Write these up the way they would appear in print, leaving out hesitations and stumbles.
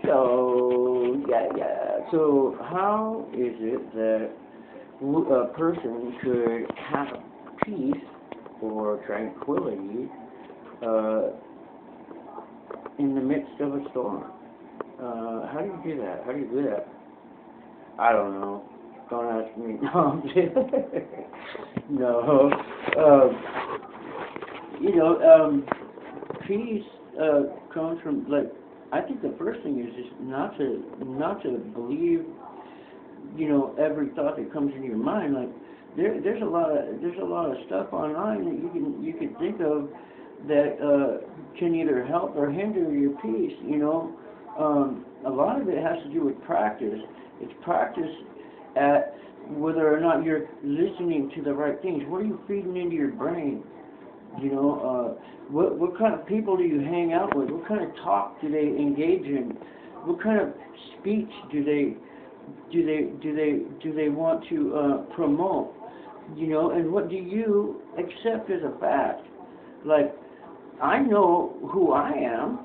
So, yeah. So, how is it that a person could have peace or tranquility uh, in the midst of a storm? How do you do that? How do you do that? I don't know. Don't ask me. No, I'm kidding. No. Peace comes from, like, I think the first thing is just not to believe, every thought that comes into your mind. Like, there's a lot of stuff online that you can think of that can either help or hinder your peace. A lot of it has to do with practice. It's practice at whether or not you're listening to the right things. What are you feeding into your brain? What kind of people do you hang out with? What kind of talk do they engage in? What kind of speech do they want to promote? And what do you accept as a fact? Like, I know who I am.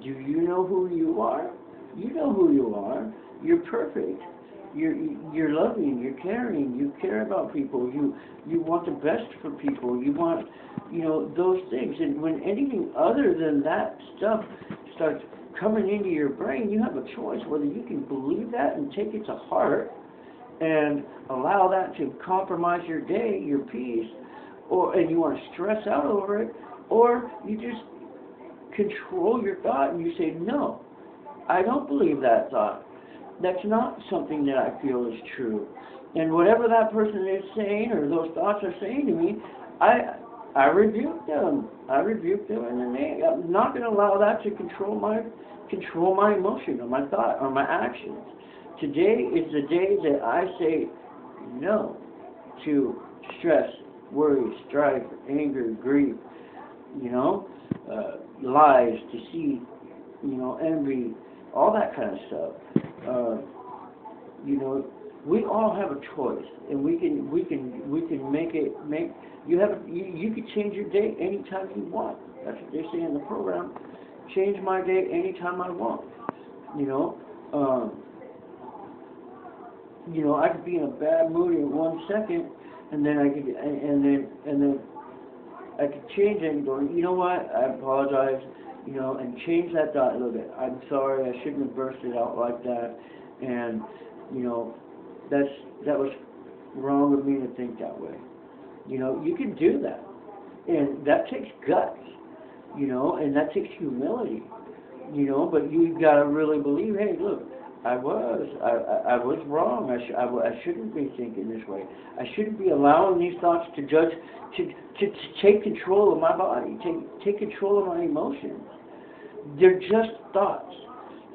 Do you know who you are? You know who you are. You're perfect. You're loving. You're caring. You care about people. You want the best for people. You want, those things. And when anything other than that stuff starts coming into your brain, you have a choice whether you can believe that and take it to heart and allow that to compromise your day, your peace, and you want to stress out over it, or you just control your thought and you say, no, I don't believe that thought. That's not something that I feel is true. And whatever that person is saying or those thoughts are saying to me, I rebuke them. I rebuke them in the name. I'm not going to allow that to control my emotion or my thought or my actions. Today is the day that I say no to stress, worry, strife, anger, grief, lies, deceit, envy, all that kind of stuff. We all have a choice, and we can you can change your day anytime you want. That's what they say in the program. Change my day anytime I want. I could be in a bad mood in 1 second, and then I could change it and go, you know what? I apologize. And change that thought a little bit. I'm sorry, I shouldn't have bursted out like that, and that was wrong of me to think that way. You can do that, and that takes guts, and that takes humility, but you've got to really believe, hey, look, I was wrong. I shouldn't be thinking this way. I shouldn't be allowing these thoughts to judge, to take control of my body, take control of my emotions. They're just thoughts.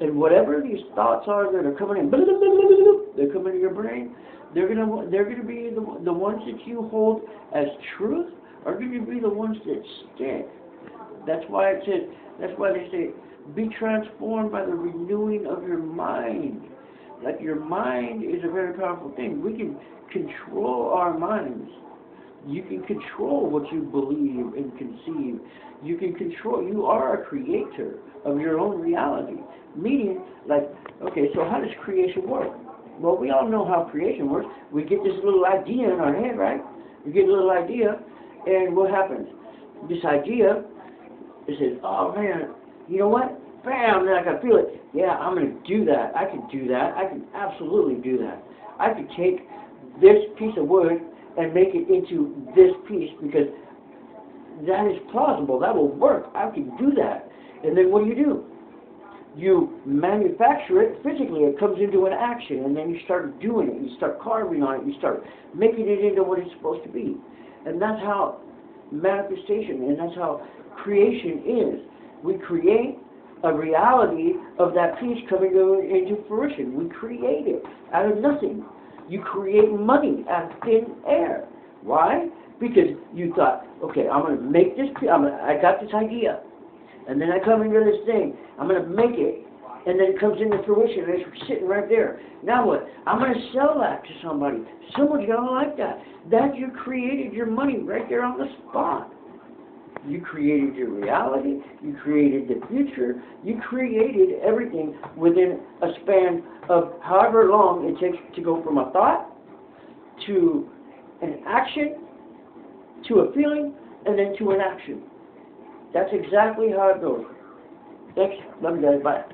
And whatever these thoughts are that are coming in, they're coming into your brain, they're gonna be the ones that you hold as truth are going to be the ones that stick. That's why they say, be transformed by the renewing of your mind. Like, your mind is a very powerful thing. We can control our minds. You can control what you believe and conceive. You are a creator of your own reality. Meaning, like, okay, so how does creation work? Well, we all know how creation works. We get this little idea in our head, right? We get a little idea, and what happens? This idea, it says, oh man, you know what? Bam, then I can feel it. Yeah, I'm going to do that. I can do that. I can absolutely do that. I can take this piece of wood and make it into this piece because that is plausible. That will work. I can do that. And then what do? You manufacture it physically. It comes into an action, and then you start doing it. You start carving on it. You start making it into what it's supposed to be. And that's how manifestation, and that's how creation is. We create a reality of that piece coming into fruition. We create it out of nothing. You create money out of thin air. Why? Because you thought, okay, I'm going to make this, I got this idea, and then I come into this thing, I'm going to make it, and then it comes into fruition, and it's sitting right there. Now what? I'm going to sell that to somebody. Somebody's going to like that. That you created your money right there on the spot. You created your reality. You created the future. You created everything within a span of however long it takes to go from a thought to an action to a feeling and then to an action. That's exactly how it goes. Thanks. Love you guys. Bye.